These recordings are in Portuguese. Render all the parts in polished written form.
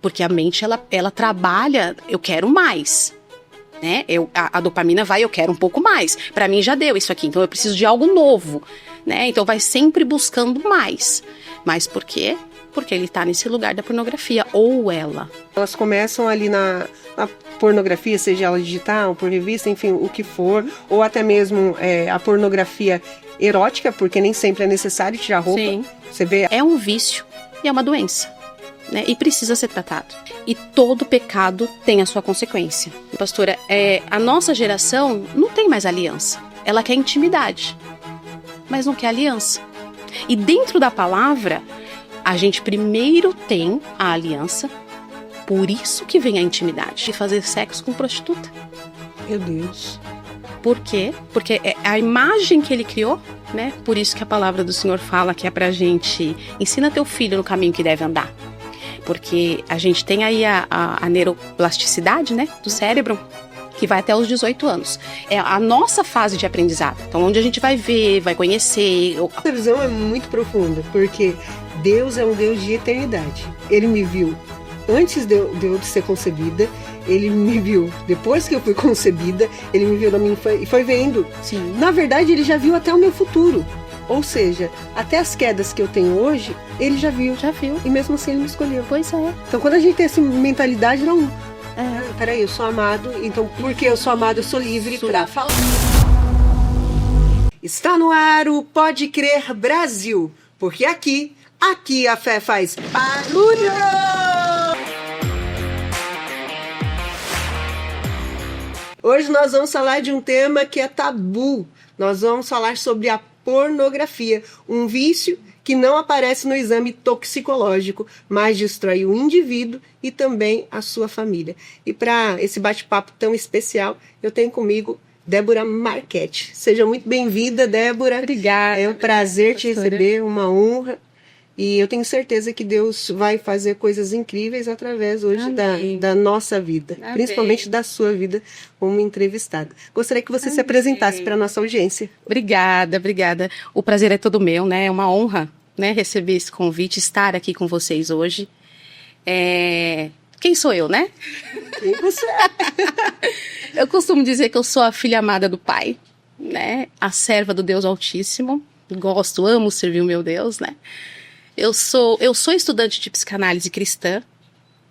Porque a mente, ela trabalha, eu quero mais, né? A dopamina vai, eu quero um pouco mais. Pra mim já deu isso aqui, então eu preciso de algo novo, né? Então vai sempre buscando mais. Mas por quê? Porque ele tá nesse lugar da pornografia, ou ela. Elas começam ali na pornografia, seja ela digital, por revista, enfim, o que for, ou até mesmo a pornografia erótica, porque nem sempre é necessário tirar roupa. Sim. Você vê. É um vício e é uma doença, né? E precisa ser tratado. E todo pecado tem a sua consequência. Pastora, a nossa geração não tem mais aliança. Ela quer intimidade, mas não quer aliança. E dentro da palavra, a gente primeiro tem a aliança, por isso que vem a intimidade. De fazer sexo com prostituta. Meu Deus. Por quê? Porque é a imagem que ele criou, né? Por isso que a palavra do Senhor fala que é pra gente... Ensina teu filho no caminho que deve andar. Porque a gente tem aí a neuroplasticidade, né? Do cérebro, que vai até os 18 anos. É a nossa fase de aprendizado. Então, onde a gente vai ver, vai conhecer... A visão é muito profunda, porque Deus é um Deus de eternidade. Ele me viu antes de eu ser concebida, ele me viu depois que eu fui concebida, ele me viu na minha infância e foi vendo. Sim. Na verdade, ele já viu até o meu futuro. Ou seja, até as quedas que eu tenho hoje, ele já viu. Já viu. E mesmo assim ele me escolheu. Pois é. Então quando a gente tem essa mentalidade, não... peraí, eu sou amado, então porque eu sou amado, eu sou livre pra falar. Está no ar o Pode Crer Brasil, porque aqui a fé faz barulho! Hoje nós vamos falar de um tema que é tabu. Nós vamos falar sobre a pornografia, um vício que não aparece no exame toxicológico, mas destrói o indivíduo e também a sua família. E para esse bate-papo tão especial, eu tenho comigo Débora Marchetti. Seja muito bem-vinda, Débora. Obrigada. É um prazer te receber, uma honra. E eu tenho certeza que Deus vai fazer coisas incríveis através hoje da nossa vida, Amém. Principalmente da sua vida como entrevistada. Gostaria que você se apresentasse para a nossa audiência. Obrigada. O prazer é todo meu, né? É uma honra, né, receber esse convite, estar aqui com vocês hoje. Quem sou eu, né? Quem você é? Eu costumo dizer que eu sou a filha amada do Pai, né? A serva do Deus Altíssimo. Amo servir o meu Deus, né? Eu sou estudante de psicanálise cristã,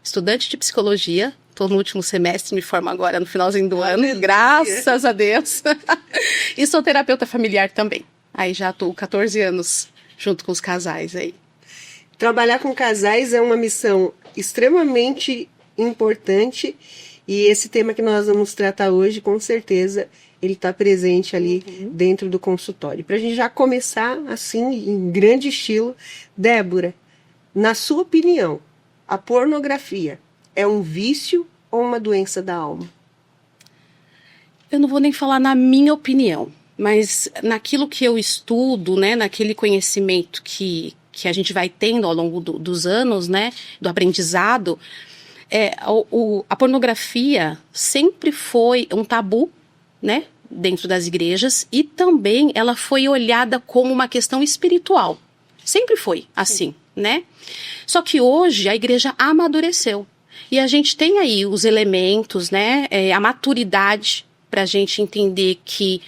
estudante de psicologia, estou no último semestre, me formo agora no finalzinho do ano, graças a Deus. E sou terapeuta familiar também. Aí já estou 14 anos junto com os casais aí. Trabalhar com casais é uma missão extremamente importante e esse tema que nós vamos tratar hoje, com certeza, ele está presente ali dentro do consultório. Para a gente já começar assim, em grande estilo, Débora, na sua opinião, a pornografia é um vício ou uma doença da alma? Eu não vou nem falar na minha opinião, mas naquilo que eu estudo, né, naquele conhecimento que a gente vai tendo ao longo dos anos, né, do aprendizado, a pornografia sempre foi um tabu, né, dentro das igrejas, e também ela foi olhada como uma questão espiritual. Sempre foi assim, né? Só que hoje a igreja amadureceu. E a gente tem aí os elementos, né, a maturidade para a gente entender que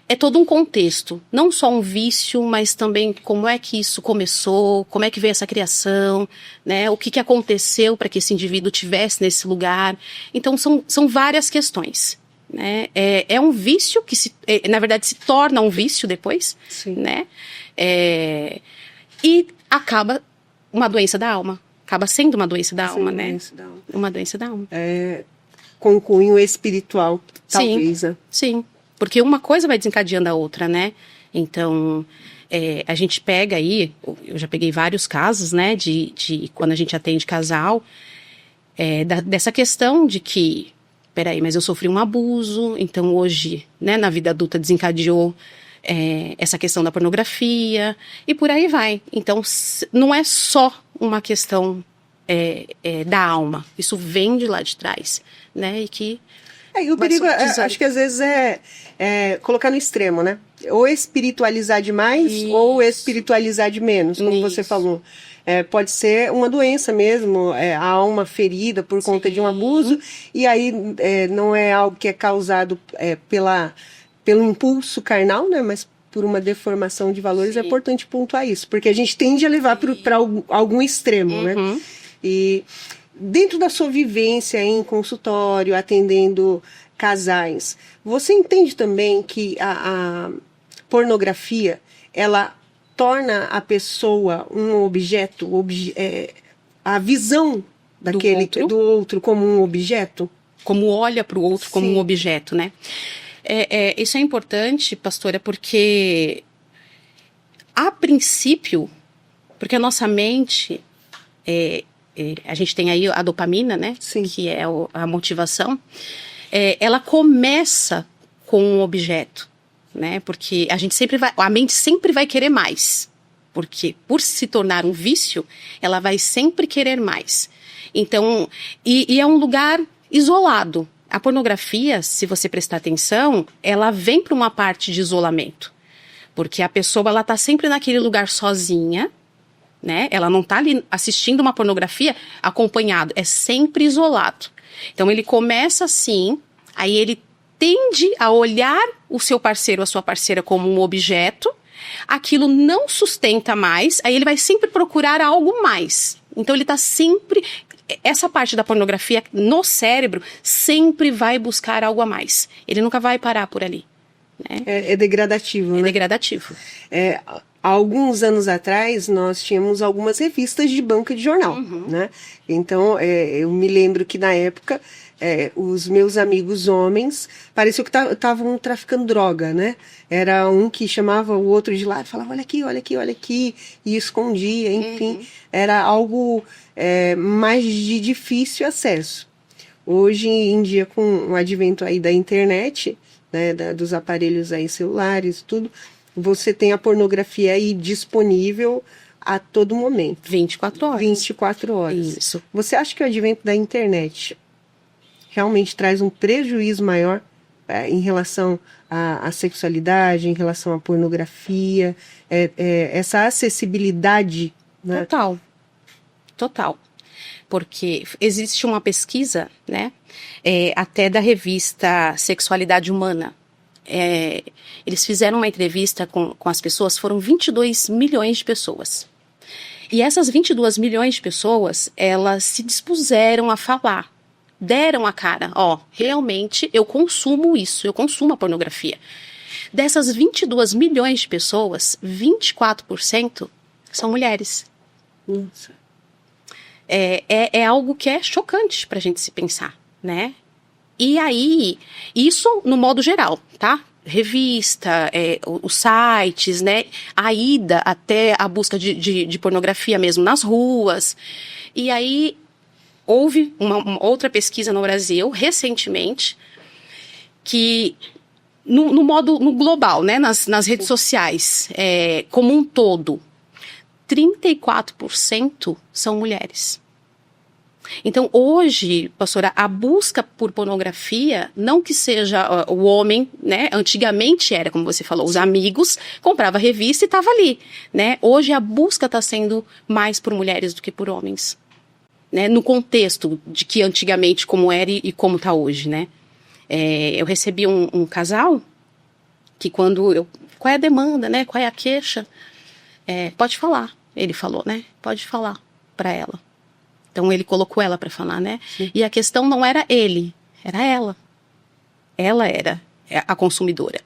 é todo um contexto, não só um vício, mas também como é que isso começou, como é que veio essa criação, né, o que aconteceu para que esse indivíduo estivesse nesse lugar. Então são várias questões. Né? É um vício que, na verdade, se torna um vício depois, né? E acaba uma doença da alma. Acaba sendo uma doença da alma, né? Uma doença da alma. Com cunho espiritual, talvez. Sim, porque uma coisa vai desencadeando a outra, né? Então, a gente pega aí, eu já peguei vários casos, né? De quando a gente atende casal, dessa questão de que peraí, mas eu sofri um abuso, então hoje, né, na vida adulta desencadeou essa questão da pornografia, e por aí vai. Então, não é só uma questão da alma, isso vem de lá de trás, né, e que... E o perigo, acho que às vezes colocar no extremo, né, ou espiritualizar demais, ou espiritualizar de menos, como você falou. Pode ser uma doença mesmo, há uma ferida por conta de um abuso, e aí não é algo que é causado pelo impulso carnal, né, mas por uma deformação de valores. Sim. É importante pontuar isso, porque a gente tende a levar para algum extremo, né? E dentro da sua vivência em consultório, atendendo casais, você entende também que a pornografia, ela torna a pessoa um objeto, a visão do outro como um objeto? Como olha para o outro como um objeto, né? Isso é importante, pastora, porque a princípio, porque a nossa mente, a gente tem aí a dopamina, né? Sim. Que é a motivação, ela começa com um objeto, né? Porque a mente sempre vai querer mais, porque por se tornar um vício, ela vai sempre querer mais. Então, e é um lugar isolado. A pornografia, se você prestar atenção, ela vem para uma parte de isolamento, porque a pessoa ela tá sempre naquele lugar sozinha, né? Ela não tá ali assistindo uma pornografia acompanhado, é sempre isolado. Então ele começa assim, aí ele tende a olhar o seu parceiro, a sua parceira como um objeto, aquilo não sustenta mais, aí ele vai sempre procurar algo mais. Então ele tá sempre... Essa parte da pornografia no cérebro sempre vai buscar algo a mais. Ele nunca vai parar por ali. Né? É degradativo, né? É degradativo. Há alguns anos atrás, nós tínhamos algumas revistas de banca de jornal, né? Então, eu me lembro que na época, os meus amigos homens, parecia que estavam traficando droga, né? Era um que chamava o outro de lá e falava, olha aqui, olha aqui, olha aqui, e escondia, enfim. Era algo mais de difícil acesso. Hoje em dia, com o advento aí da internet, né, dos aparelhos aí celulares, tudo, você tem a pornografia aí disponível a todo momento. 24 horas. 24 horas. Isso. Você acha que o advento da internet realmente traz um prejuízo maior em relação à sexualidade, em relação à pornografia, essa acessibilidade? Né? Total. Porque existe uma pesquisa, né, até da revista Sexualidade Humana. Eles fizeram uma entrevista com as pessoas, foram 22 milhões de pessoas. E essas 22 milhões de pessoas, elas se dispuseram a falar, deram a cara, realmente eu consumo isso, eu consumo a pornografia. Dessas 22 milhões de pessoas, 24% são mulheres. Nossa. É algo que é chocante pra gente se pensar, né? E aí, isso no modo geral, tá? Revista, os sites, né? A ida até a busca de pornografia mesmo nas ruas. E aí, houve uma outra pesquisa no Brasil, recentemente, que no global, né? Nas redes sociais, como um todo, 34% são mulheres. Então, hoje, pastora, a busca por pornografia, não que seja o homem, né? Antigamente era, como você falou, os amigos, comprava revista e estava ali, né? Hoje a busca está sendo mais por mulheres do que por homens, né? No contexto de que antigamente como era e como está hoje, né? Eu recebi um casal que qual é a demanda, né? Qual é a queixa? Pode falar, ele falou, né? Pode falar para ela. Então ele colocou ela para falar, né? Sim. E a questão não era ele, era ela. Ela era a consumidora.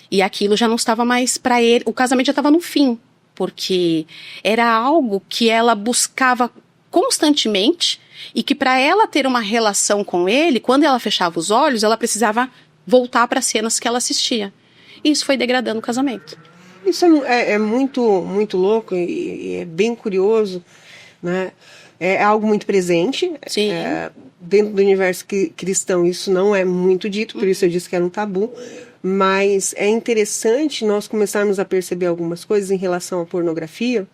E aquilo já não estava mais para ele, o casamento já estava no fim, porque era algo que ela buscava constantemente e que para ela ter uma relação com ele, quando ela fechava os olhos, ela precisava voltar para as cenas que ela assistia. E isso foi degradando o casamento. Isso é muito, muito louco e é bem curioso, né? É algo muito presente. Sim. Dentro do universo cristão isso não é muito dito, por isso eu disse que era um tabu, mas é interessante nós começarmos a perceber algumas coisas em relação à pornografia,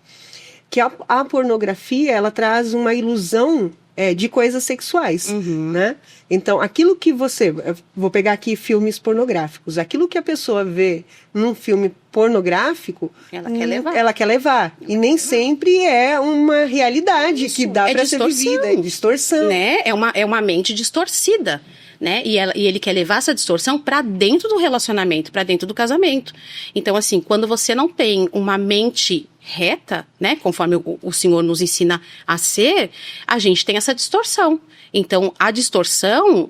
que a pornografia ela traz uma ilusão de coisas sexuais, né? Então, aquilo que vou pegar aqui filmes pornográficos, aquilo que a pessoa vê num filme pornográfico, ela quer levar. E nem sempre é uma realidade que dá para ser vivida, é distorção. Né? É uma mente distorcida. Né? E ele quer levar essa distorção para dentro do relacionamento, para dentro do casamento. Então, assim, quando você não tem uma mente reta, né, conforme o Senhor nos ensina a ser, a gente tem essa distorção. Então, a distorção,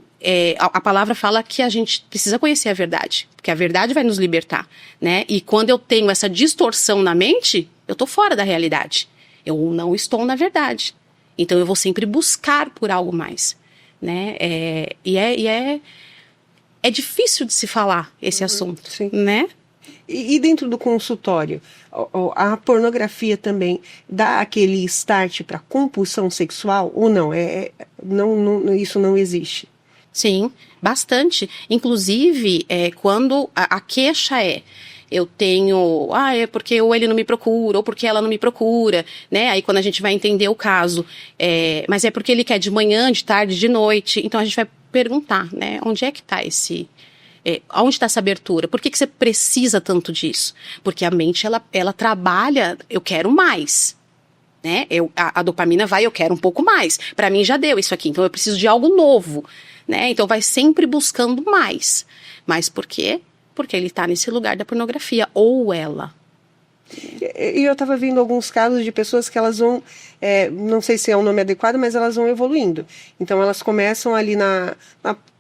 a palavra fala que a gente precisa conhecer a verdade, porque a verdade vai nos libertar, né? E quando eu tenho essa distorção na mente, eu tô fora da realidade. Eu não estou na verdade. Então, eu vou sempre buscar por algo mais. Né? É difícil de se falar esse assunto, sim. Né? E dentro do consultório, a pornografia também dá aquele start para compulsão sexual ou não? Não, isso não existe? Sim, bastante. Inclusive, quando a queixa eu tenho, é porque ou ele não me procura, ou porque ela não me procura, né? Aí quando a gente vai entender o caso, mas é porque ele quer de manhã, de tarde, de noite. Então a gente vai perguntar, né? Onde é que está onde está essa abertura? Por que você precisa tanto disso? Porque a mente, ela trabalha, eu quero mais. Né? A dopamina vai, eu quero um pouco mais. Para mim já deu isso aqui, então eu preciso de algo novo. Né? Então vai sempre buscando mais. Mas por quê? Porque ele está nesse lugar da pornografia, ou ela. E eu estava vendo alguns casos de pessoas que elas vão, não sei se é o nome adequado, mas elas vão evoluindo. Então elas começam ali na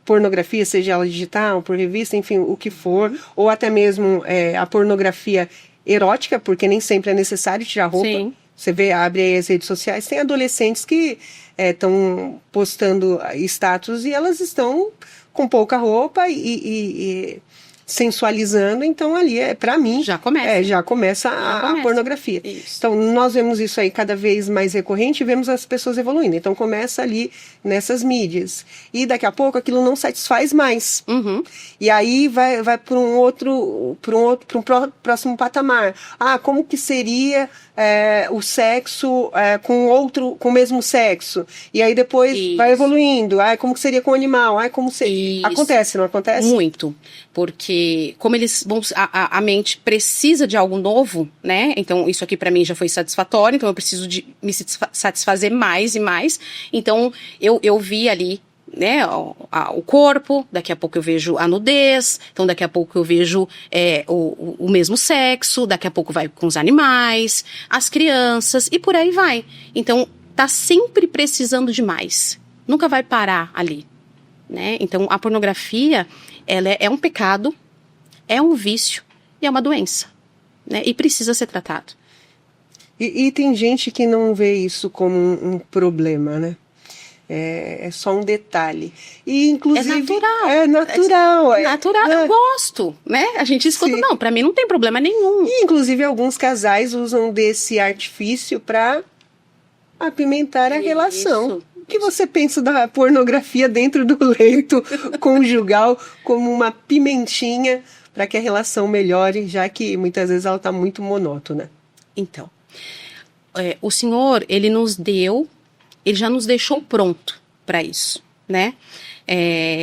pornografia, seja ela digital, por revista, enfim, o que for, ou até mesmo a pornografia erótica, porque nem sempre é necessário tirar roupa. Sim. Você vê, abre aí as redes sociais, tem adolescentes que estão postando status e elas estão com pouca roupa e sensualizando, então ali para mim já começa a pornografia. Isso. Então nós vemos isso aí cada vez mais recorrente e vemos as pessoas evoluindo. Então começa ali nessas mídias e daqui a pouco aquilo não satisfaz mais. E aí vai para um próximo patamar. Como que seria o sexo com o mesmo sexo? E aí depois vai evoluindo. Como que seria com o animal? Acontece, não acontece? Muito. Porque como eles vão, a mente precisa de algo novo, né? Então isso aqui para mim já foi satisfatório, então eu preciso de me satisfazer mais e mais. Então eu vi ali, né, o corpo, daqui a pouco eu vejo a nudez, então daqui a pouco eu vejo o mesmo sexo, daqui a pouco vai com os animais, as crianças e por aí vai. Então tá sempre precisando de mais, nunca vai parar ali, né? Então a pornografia, ela é um pecado, é um vício e é uma doença, né? E precisa ser tratado. E tem gente que não vê isso como um problema, né? É só um detalhe. E, inclusive, é natural. Natural, eu gosto, né? A gente escuta, não, pra mim não tem problema nenhum. E, inclusive, alguns casais usam desse artifício para apimentar a relação. O que você pensa da pornografia dentro do leito conjugal como uma pimentinha para que a relação melhore, já que muitas vezes ela está muito monótona? Então, o Senhor, ele já nos deixou pronto para isso, né?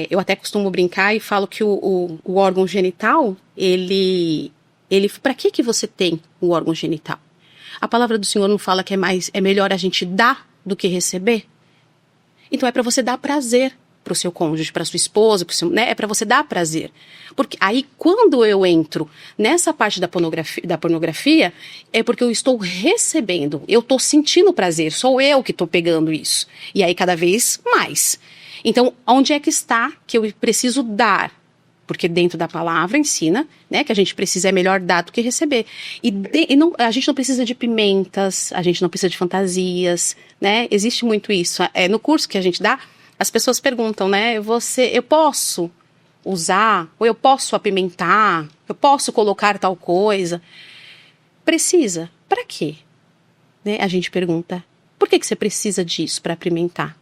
Eu até costumo brincar e falo que o órgão genital, ele para que você tem o órgão genital? A palavra do Senhor não fala que é melhor a gente dar do que receber? Então é para você dar prazer para o seu cônjuge, para sua esposa, né? É para você dar prazer. Porque aí quando eu entro nessa parte da pornografia, é porque eu estou recebendo, eu estou sentindo prazer, sou eu que estou pegando isso. E aí cada vez mais. Então, onde é que está que eu preciso dar? Porque dentro da palavra ensina, né, que a gente precisa melhor dar do que receber. A gente não precisa de pimentas, a gente não precisa de fantasias, né? Existe muito isso. No curso que a gente dá, as pessoas perguntam, né, eu posso usar, ou eu posso apimentar, eu posso colocar tal coisa? Precisa. Para quê? Né? A gente pergunta, por que você precisa disso para apimentar?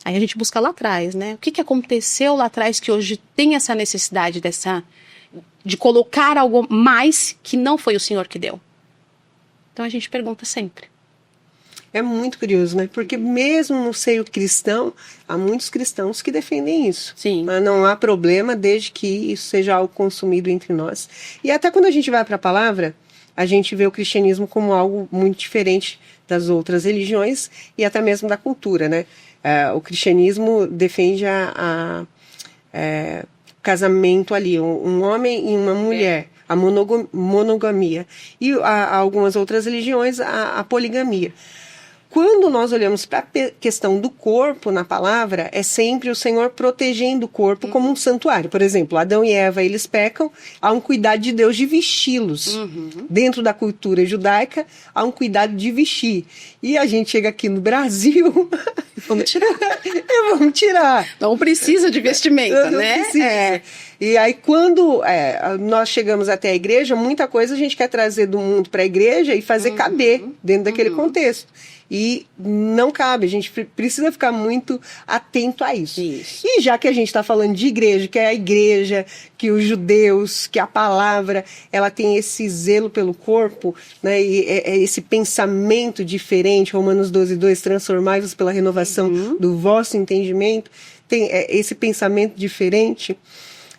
Aí a gente busca lá atrás, né? O que aconteceu lá atrás que hoje tem essa necessidade de colocar algo mais que não foi o Senhor que deu? Então a gente pergunta sempre. É muito curioso, né? Porque mesmo no seio cristão, há muitos cristãos que defendem isso. Sim. Mas não há problema desde que isso seja algo consumido entre nós. E até quando a gente vai para a palavra, a gente vê o cristianismo como algo muito diferente das outras religiões e até mesmo da cultura, né? O cristianismo defende casamento ali, um homem e uma mulher, a monogamia. E algumas outras religiões, a poligamia. Quando nós olhamos para a questão do corpo na palavra, é sempre o Senhor protegendo o corpo como um santuário. Por exemplo, Adão e Eva, eles pecam, há um cuidado de Deus de vesti-los. Dentro da cultura judaica, há um cuidado de vestir. E a gente chega aqui no Brasil... Vamos tirar. Vamos tirar. Não precisa de vestimenta, Não né? precisa. E aí, quando nós chegamos até a igreja, muita coisa a gente quer trazer do mundo para a igreja e fazer caber dentro daquele contexto. E não cabe, a gente precisa ficar muito atento a isso. E já que a gente está falando de igreja, que é a igreja, que os judeus, que a palavra, ela tem esse zelo pelo corpo, né, e esse pensamento diferente, Romanos 12:2, transformai-vos pela renovação do vosso entendimento, tem esse pensamento diferente.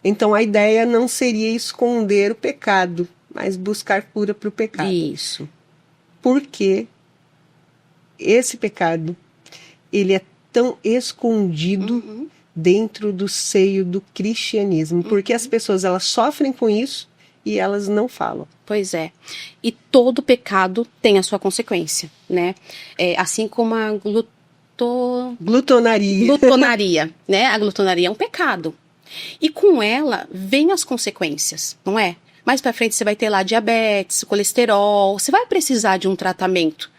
Então a ideia não seria esconder o pecado, mas buscar cura para o pecado. Isso. Porque esse pecado, ele é tão escondido dentro do seio do cristianismo, porque as pessoas, elas sofrem com isso e elas não falam. Pois é. E todo pecado tem a sua consequência, né? Assim como a glutonaria, né? A glutonaria é um pecado. E com ela vem as consequências, não é? Mais pra frente você vai ter lá diabetes, colesterol, você vai precisar de um tratamento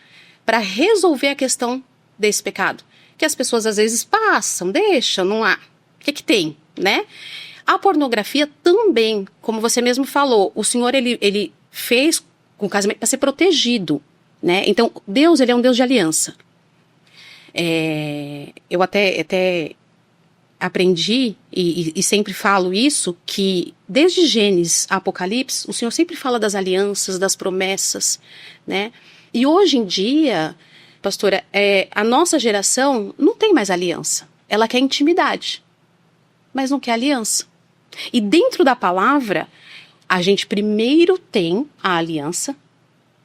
para resolver a questão desse pecado. Que as pessoas às vezes passam, deixam, não há. O que tem, né? A pornografia também, como você mesmo falou, o Senhor, ele fez com o casamento para ser protegido, né? Então, Deus, ele é um Deus de aliança. Eu até aprendi, e sempre falo isso, que desde Gênesis a Apocalipse, o Senhor sempre fala das alianças, das promessas, né? E hoje em dia, pastora, a nossa geração não tem mais aliança. Ela quer intimidade, mas não quer aliança. E dentro da palavra, a gente primeiro tem a aliança,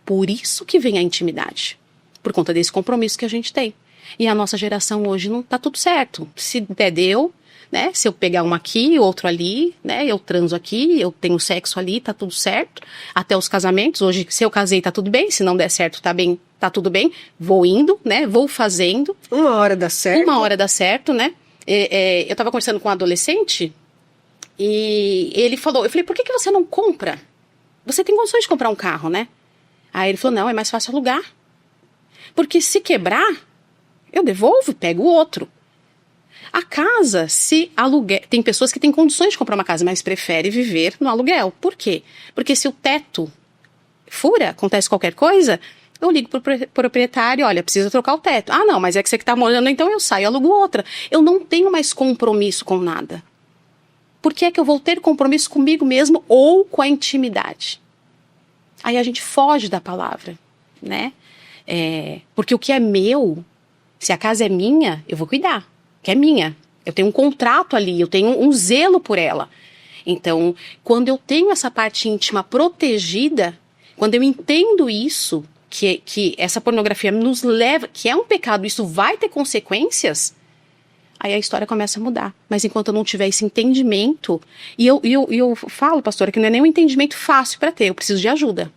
por isso que vem a intimidade. Por conta desse compromisso que a gente tem. E a nossa geração hoje não tá tudo certo. Se der, deu, né? Se eu pegar um aqui, outro ali, né? Eu transo aqui, eu tenho sexo ali, tá tudo certo. Até os casamentos, hoje, se eu casei, tá tudo bem. Se não der certo, tá tudo bem. Vou indo, né? Vou fazendo. Uma hora dá certo. Uma hora dá certo, né? Eu tava conversando com um adolescente e ele falou, eu falei, por que você não compra? Você tem condições de comprar um carro, né? Aí ele falou, não, é mais fácil alugar. Porque se quebrar, eu devolvo, pego outro. A casa, se aluguel... Tem pessoas que têm condições de comprar uma casa, mas preferem viver no aluguel. Por quê? Porque se o teto fura, acontece qualquer coisa, eu ligo pro proprietário, olha, precisa trocar o teto. Ah, não, mas é que você que tá morando, então eu saio e alugo outra. Eu não tenho mais compromisso com nada. Por que é que eu vou ter compromisso comigo mesmo ou com a intimidade? Aí a gente foge da palavra, né? Porque o que é meu, se a casa é minha, eu vou cuidar. Que é minha. Eu tenho um contrato ali, eu tenho um zelo por ela. Então, quando eu tenho essa parte íntima protegida, quando eu entendo isso, que essa pornografia nos leva, que é um pecado, isso vai ter consequências, aí a história começa a mudar. Mas enquanto eu não tiver esse entendimento, e eu falo, pastora, que não é nem um entendimento fácil para ter, eu preciso de ajuda.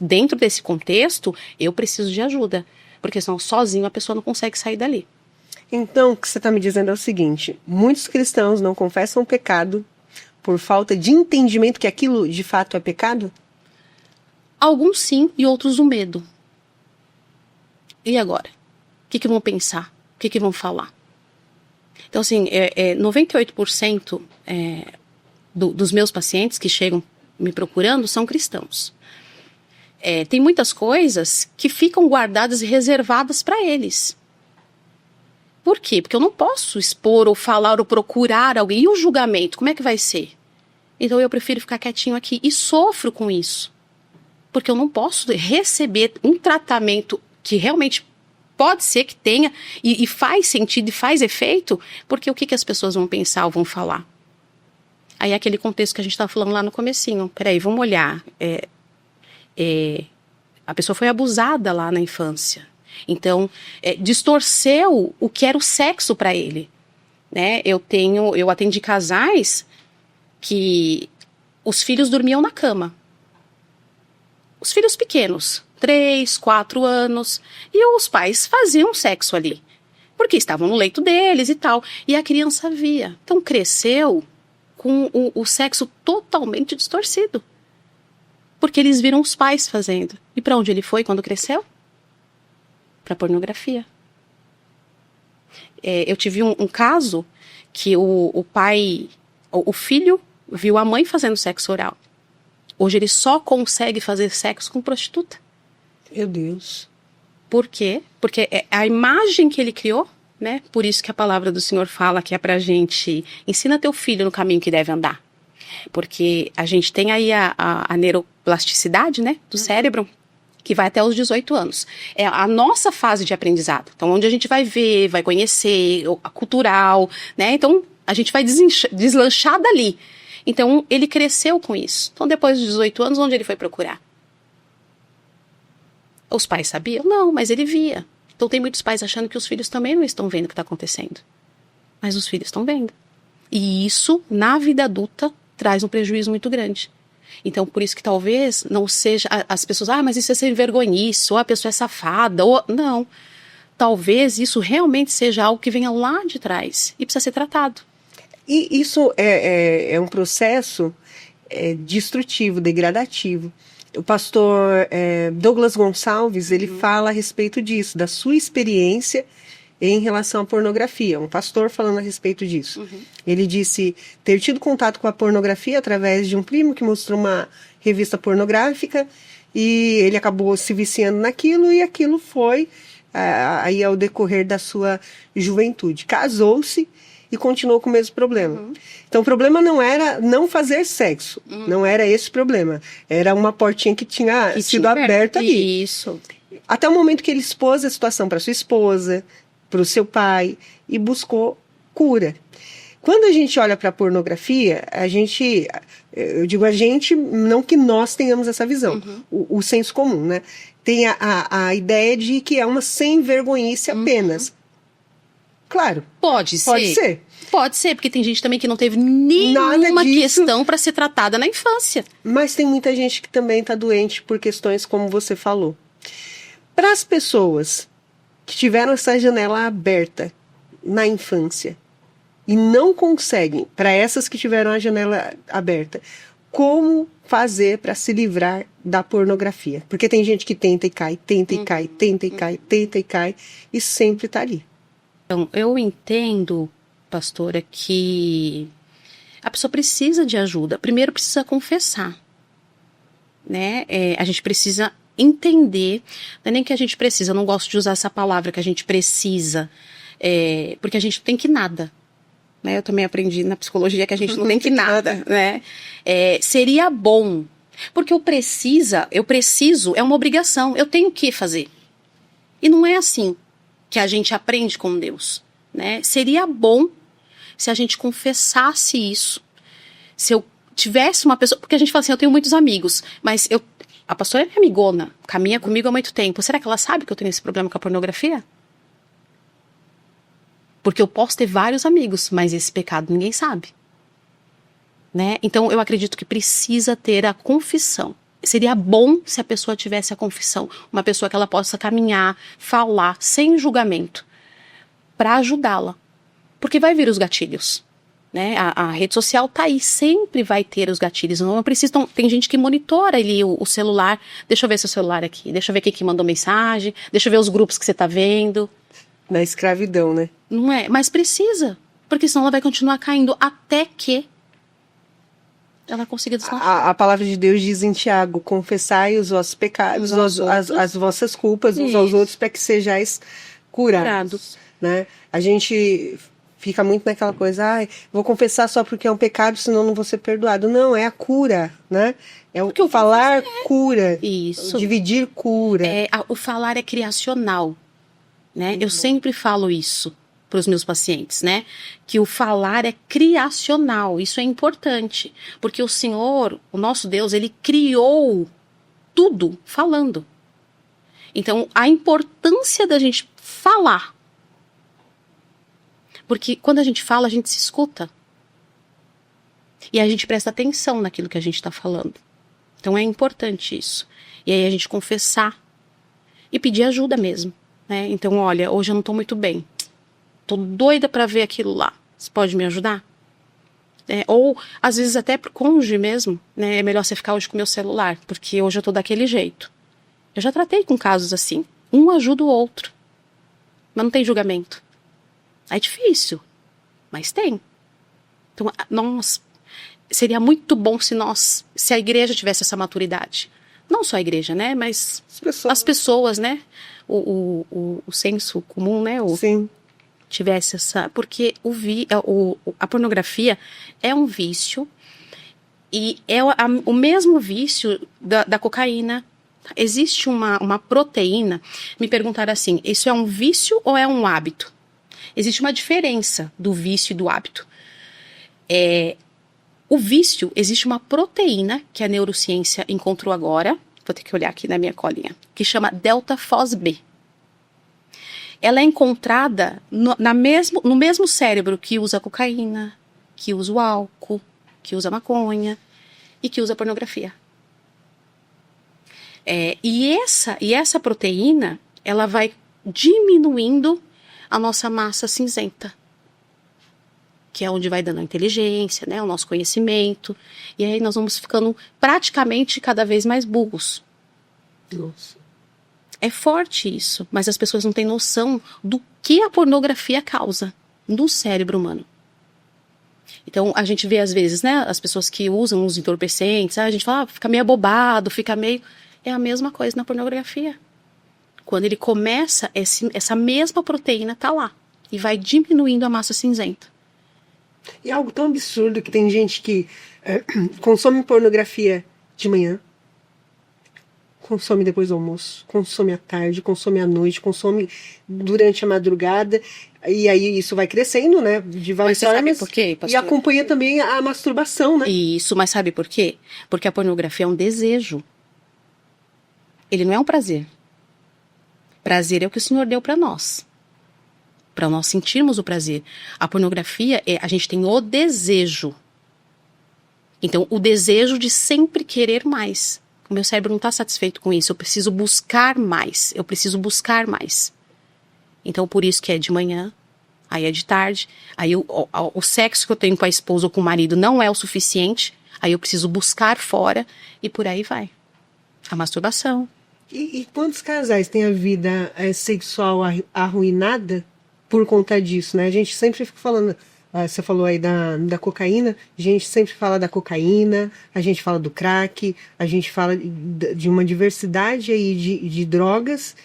Dentro desse contexto, eu preciso de ajuda, porque senão sozinho a pessoa não consegue sair dali. Então, o que você está me dizendo é o seguinte, muitos cristãos não confessam o pecado por falta de entendimento que aquilo de fato é pecado? Alguns sim e outros o medo. E agora? O que vão pensar? O que vão falar? Então, assim, 98% dos meus pacientes que chegam me procurando são cristãos. Tem muitas coisas que ficam guardadas e reservadas para eles. Por quê? Porque eu não posso expor ou falar ou procurar alguém. E o julgamento, como é que vai ser? Então eu prefiro ficar quietinho aqui e sofro com isso. Porque eu não posso receber um tratamento que realmente pode ser que tenha, e faz sentido e faz efeito, porque o que as pessoas vão pensar ou vão falar? Aí é aquele contexto que a gente estava falando lá no comecinho. Peraí, vamos olhar. A pessoa foi abusada lá na infância. Então, distorceu o que era o sexo para ele. Né? Eu atendi casais que os filhos dormiam na cama. Os filhos pequenos, 3, 4 anos, e os pais faziam sexo ali, porque estavam no leito deles e tal, e a criança via. Então cresceu com o sexo totalmente distorcido, porque eles viram os pais fazendo. E para onde ele foi quando cresceu? Para pornografia. Eu tive um caso que o filho viu a mãe fazendo sexo oral. Hoje ele só consegue fazer sexo com prostituta. Meu Deus. Por quê? Porque é a imagem que ele criou, né? Por isso que a palavra do Senhor fala que é pra gente: ensina teu filho no caminho que deve andar. Porque a gente tem aí a neuroplasticidade, né, do cérebro, que vai até os 18 anos. É a nossa fase de aprendizado. Então, onde a gente vai ver, vai conhecer, a cultural, né? Então, a gente vai deslanchar dali. Então, ele cresceu com isso. Então, depois dos 18 anos, onde ele foi procurar? Os pais sabiam? Não, mas ele via. Então, tem muitos pais achando que os filhos também não estão vendo o que está acontecendo. Mas os filhos estão vendo. E isso, na vida adulta, traz um prejuízo muito grande. Então, por isso que talvez não seja... As pessoas, mas isso é sem vergonhice, ou a pessoa é safada, ou... Não. Talvez isso realmente seja algo que venha lá de trás e precisa ser tratado. E isso é um processo destrutivo, degradativo. O pastor Douglas Gonçalves, ele fala a respeito disso, da sua experiência em relação à pornografia. Um pastor falando a respeito disso. Uhum. Ele disse ter tido contato com a pornografia através de um primo que mostrou uma revista pornográfica e ele acabou se viciando naquilo e aquilo foi aí ao decorrer da sua juventude. Casou-se e continuou com o mesmo problema. Uhum. Então o problema não era não fazer sexo, não era esse o problema. Era uma portinha que tinha sido aberta ali. Isso. Até o momento que ele expôs a situação para sua esposa, para o seu pai, e buscou cura. Quando a gente olha para a pornografia, eu digo a gente, não que nós tenhamos essa visão, o senso comum, né? Tem a ideia de que é uma sem-vergonhice apenas. Claro. Pode ser. Pode ser, porque tem gente também que não teve nenhuma questão para ser tratada na infância. Mas tem muita gente que também está doente por questões como você falou. Para as pessoas que tiveram essa janela aberta na infância e não conseguem, para essas que tiveram a janela aberta, como fazer para se livrar da pornografia? Porque tem gente que tenta e cai, tenta e cai, tenta e cai, tenta e cai, e sempre está ali. Então, eu entendo, pastora, que a pessoa precisa de ajuda. Primeiro precisa confessar, né? A gente precisa entender, não é nem que a gente precisa, eu não gosto de usar essa palavra que a gente precisa, porque a gente não tem que nada. Né? Eu também aprendi na psicologia que a gente não tem que nada, né? Seria bom, porque eu preciso, é uma obrigação, eu tenho que fazer. E não é assim que a gente aprende com Deus, né? Seria bom se a gente confessasse isso. Se eu tivesse uma pessoa, porque a gente fala assim, eu tenho muitos amigos, mas a pastora é minha amigona, caminha comigo há muito tempo. Será que ela sabe que eu tenho esse problema com a pornografia? Porque eu posso ter vários amigos, mas esse pecado ninguém sabe. Né? Então eu acredito que precisa ter a confissão. Seria bom se a pessoa tivesse a confissão. Uma pessoa que ela possa caminhar, falar, sem julgamento, para ajudá-la. Porque vai vir os gatilhos. Né? A rede social tá aí, sempre vai ter os gatilhos. Não precisa, tem gente que monitora ali o celular. Deixa eu ver seu celular aqui. Deixa eu ver quem que mandou mensagem. Deixa eu ver os grupos que você tá vendo. Na escravidão, né? Não é? Mas precisa. Porque senão ela vai continuar caindo até que ela consiga deslanchar. A palavra de Deus diz em Tiago: confessai os vossos pecados, as vossas culpas uns aos outros, para que sejais curados. Né? A gente fica muito naquela coisa, vou confessar só porque é um pecado, senão não vou ser perdoado. Não, é a cura, né? É o que o falar cura. Isso. Dividir cura. O falar é criacional, né? Eu sempre falo isso para os meus pacientes, né? Que o falar é criacional. Isso é importante, porque o Senhor, o nosso Deus, ele criou tudo falando. Então, a importância da gente falar. Porque quando a gente fala, a gente se escuta. E a gente presta atenção naquilo que a gente está falando. Então, é importante isso. E aí a gente confessar e pedir ajuda mesmo, né? Então, olha, hoje eu não estou muito bem. Tô doida para ver aquilo lá. Você pode me ajudar? Ou, às vezes, até pro cônjuge mesmo, né? É melhor você ficar hoje com o meu celular, porque hoje eu tô daquele jeito. Eu já tratei com casos assim. Um ajuda o outro. Mas não tem julgamento. É difícil, mas tem. Então, seria muito bom se a igreja tivesse essa maturidade. Não só a igreja, né? Mas as pessoas, né? O senso comum, né? Sim. Tivesse essa... Porque a pornografia é um vício e é o mesmo vício da cocaína. Existe uma proteína, me perguntaram assim, isso é um vício ou é um hábito? Existe uma diferença do vício e do hábito. O vício, existe uma proteína que a neurociência encontrou agora, vou ter que olhar aqui na minha colinha, que chama delta-FOSB. Ela é encontrada no mesmo cérebro que usa cocaína, que usa o álcool, que usa maconha e que usa pornografia. E essa proteína, ela vai diminuindo a nossa massa cinzenta, que é onde vai dando a inteligência, né, o nosso conhecimento, e aí nós vamos ficando praticamente cada vez mais burros. Nossa. É forte isso, mas as pessoas não têm noção do que a pornografia causa no cérebro humano. Então, a gente vê às vezes, né, as pessoas que usam os entorpecentes, a gente fala, fica meio abobado, fica meio... É a mesma coisa na pornografia. Quando ele começa, essa mesma proteína tá lá. E vai diminuindo a massa cinzenta. E é algo tão absurdo que tem gente que consome pornografia de manhã, consome depois do almoço, consome à tarde, consome à noite, consome durante a madrugada. E aí isso vai crescendo, né? De várias formas. Sabe por quê, pastor? E acompanha também a masturbação, né? Isso, mas sabe por quê? Porque a pornografia é um desejo. Ele não é um prazer. Prazer é o que o Senhor deu para nós sentirmos o prazer. A pornografia, a gente tem o desejo. Então, o desejo de sempre querer mais. O meu cérebro não está satisfeito com isso. Eu preciso buscar mais. Então, por isso que é de manhã, aí é de tarde. Aí o sexo que eu tenho com a esposa ou com o marido não é o suficiente. Aí eu preciso buscar fora e por aí vai. A masturbação. E quantos casais têm a vida sexual arruinada por conta disso, né? A gente sempre fica falando, você falou aí da cocaína, a gente sempre fala da cocaína, a gente fala do crack, a gente fala de uma diversidade aí de drogas,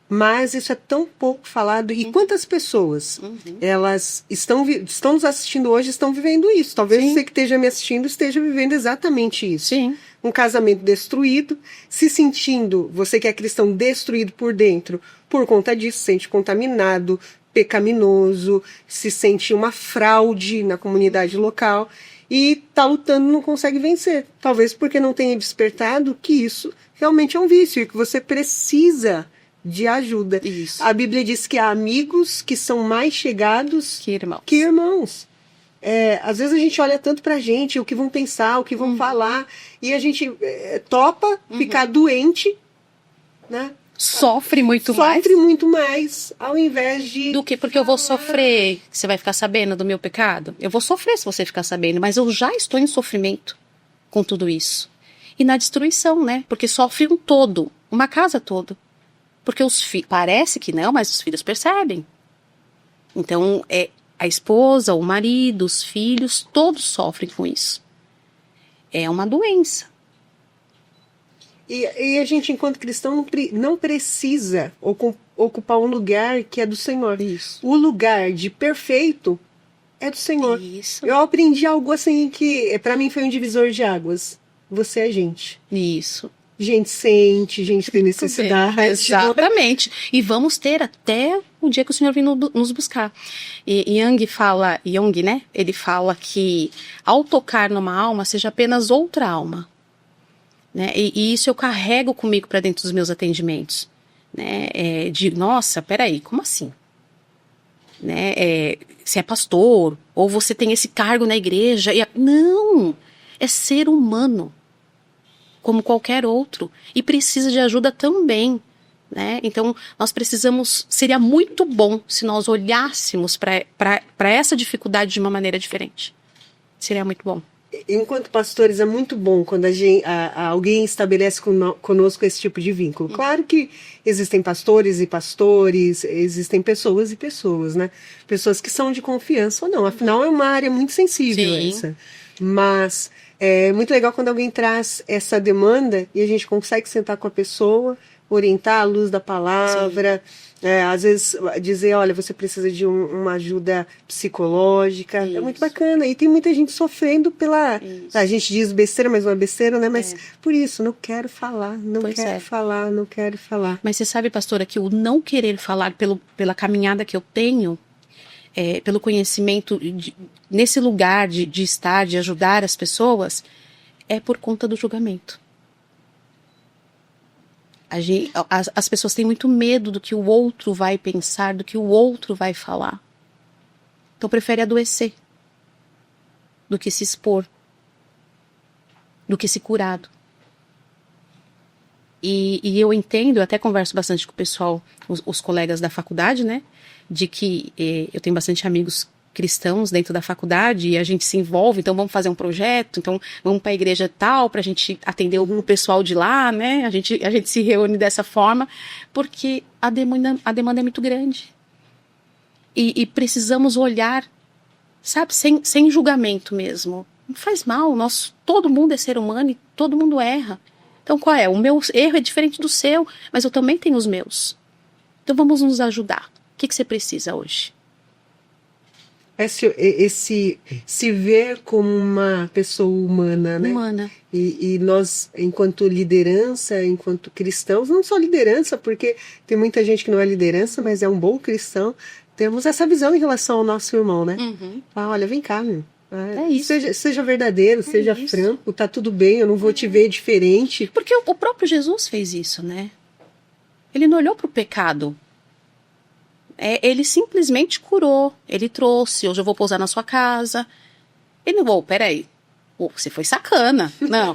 mas isso é tão pouco falado. E quantas pessoas elas estão nos assistindo hoje, estão vivendo isso? Talvez você que esteja me assistindo esteja vivendo exatamente isso. Sim. Um casamento destruído, se sentindo, você que é cristão, destruído por dentro, por conta disso, se sente contaminado, pecaminoso, se sente uma fraude na comunidade local e está lutando, não consegue vencer. Talvez porque não tenha despertado que isso realmente é um vício e que você precisa de ajuda. Isso. A Bíblia diz que há amigos que são mais chegados que irmãos. Às vezes a gente olha tanto pra gente, o que vão pensar, o que vão falar, e a gente topa ficar doente, né? Sofre muito mais, ao invés de... Do que porque eu vou sofrer, você vai ficar sabendo do meu pecado? Eu vou sofrer se você ficar sabendo, mas eu já estou em sofrimento com tudo isso. E na destruição, né? Porque sofre um todo, uma casa toda. Porque parece que não, mas os filhos percebem. Então, a esposa, o marido, os filhos, todos sofrem com isso. É uma doença. E a gente, enquanto cristão, não precisa ocupar um lugar que é do Senhor. Isso. O lugar de perfeito é do Senhor. Isso. Eu aprendi algo assim que para mim foi um divisor de águas. Você é gente. Isso. Gente sente, gente tem necessidade. Exatamente. E vamos ter até o dia que o Senhor vem nos buscar. E Jung, né? Ele fala que ao tocar numa alma, seja apenas outra alma. Né? E isso eu carrego comigo para dentro dos meus atendimentos. Né? Nossa, peraí, como assim? Né? Você é pastor, ou você tem esse cargo na igreja. Não! É ser humano. Como qualquer outro, e precisa de ajuda também, né? Então, nós precisamos, seria muito bom se nós olhássemos para essa dificuldade de uma maneira diferente. Seria muito bom. Enquanto pastores, é muito bom quando alguém estabelece conosco esse tipo de vínculo. Claro que existem pastores e pastores, existem pessoas e pessoas, né? Pessoas que são de confiança ou não, afinal é uma área muito sensível. Sim. Essa. Mas é muito legal quando alguém traz essa demanda e a gente consegue sentar com a pessoa, orientar à luz da palavra, às vezes dizer, olha, você precisa de uma ajuda psicológica. Isso. É muito bacana. E tem muita gente sofrendo pela... A gente diz besteira, mas não é besteira, né? Mas por isso, não quero falar, não quero falar. Mas você sabe, pastora, que o não querer falar pela caminhada que eu tenho, pelo conhecimento nesse lugar de estar, de ajudar as pessoas, é por conta do julgamento. As pessoas têm muito medo do que o outro vai pensar, do que o outro vai falar. Então prefere adoecer do que se expor, do que se curado. E eu entendo, eu até converso bastante com o pessoal, os colegas da faculdade, né? De que eu tenho bastante amigos cristãos dentro da faculdade e a gente se envolve, então vamos fazer um projeto, então vamos para a igreja tal, para a gente atender o pessoal de lá, né? A gente se reúne dessa forma, porque a demanda é muito grande. E precisamos olhar, sabe, sem julgamento mesmo. Não faz mal, todo mundo é ser humano e todo mundo erra. Então qual é? O meu erro é diferente do seu, mas eu também tenho os meus. Então vamos nos ajudar. O que você precisa hoje? Esse se ver como uma pessoa humana, né? Humana. E nós, enquanto liderança, enquanto cristãos, não só liderança, porque tem muita gente que não é liderança, mas é um bom cristão, temos essa visão em relação ao nosso irmão, né? Uhum. Olha, vem cá, meu. Isso. Seja verdadeiro, seja franco, tá tudo bem, eu não vou te ver diferente. Porque o próprio Jesus fez isso, né? Ele não olhou para o pecado. Ele simplesmente curou, ele trouxe, hoje eu vou pousar na sua casa. Ele não, peraí, você foi sacana.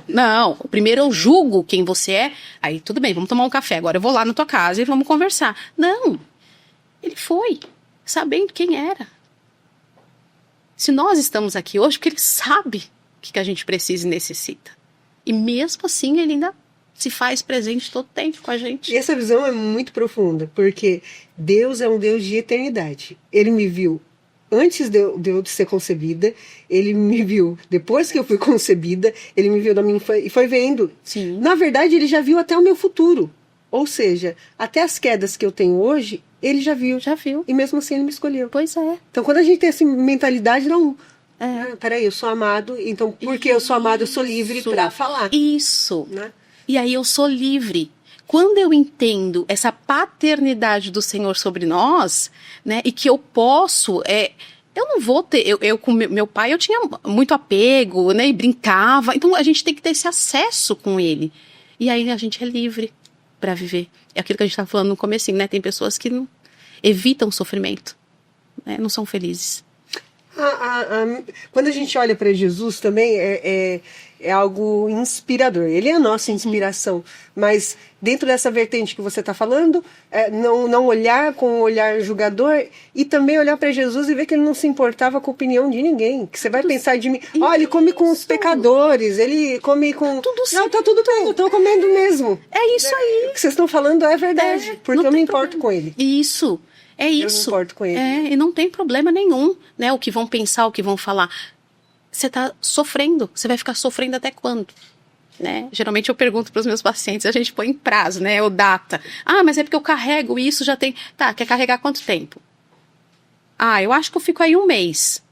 Não, primeiro eu julgo quem você é, aí tudo bem, vamos tomar um café, agora eu vou lá na tua casa e vamos conversar. Não, ele foi, sabendo quem era. Se nós estamos aqui hoje, porque ele sabe o que a gente precisa e necessita. E mesmo assim, ele ainda se faz presente todo tempo com a gente. E essa visão é muito profunda, porque Deus é um Deus de eternidade. Ele me viu antes de eu ser concebida, ele me viu depois que eu fui concebida, ele me viu da minha infância e foi vendo. Sim. Na verdade, ele já viu até o meu futuro. Ou seja, até as quedas que eu tenho hoje, ele já viu. Já viu. E mesmo assim ele me escolheu. Pois é. Então quando a gente tem essa mentalidade, não... peraí, eu sou amado, então porque eu sou amado, eu sou livre para falar. Isso. Né? E aí eu sou livre. Quando eu entendo essa paternidade do Senhor sobre nós, né, e que eu posso, eu não vou ter, eu com meu pai eu tinha muito apego, né, e brincava, então a gente tem que ter esse acesso com ele. E aí a gente é livre para viver. É aquilo que a gente estava falando no comecinho, né, tem pessoas que não evitam o sofrimento, né, não são felizes. Quando a gente olha para Jesus também é algo inspirador. Ele é a nossa inspiração. Mas dentro dessa vertente que você está falando, não olhar com um olhar julgador e também olhar para Jesus e ver que ele não se importava com a opinião de ninguém. Que você vai pensar de mim, ele come com os pecadores, ele come com... Não, tá tudo bem, eu estou comendo mesmo. É isso aí. O que vocês estão falando é verdade, porque eu não importo com ele. Isso. É isso. Eu não importo com ele. E não tem problema nenhum, né? O que vão pensar, o que vão falar. Você tá sofrendo. Você vai ficar sofrendo até quando? Né? Geralmente eu pergunto para os meus pacientes, a gente põe em prazo, né? Ou data. Mas é porque eu carrego isso, já tem... Tá, quer carregar quanto tempo? Eu acho que eu fico aí 1 mês.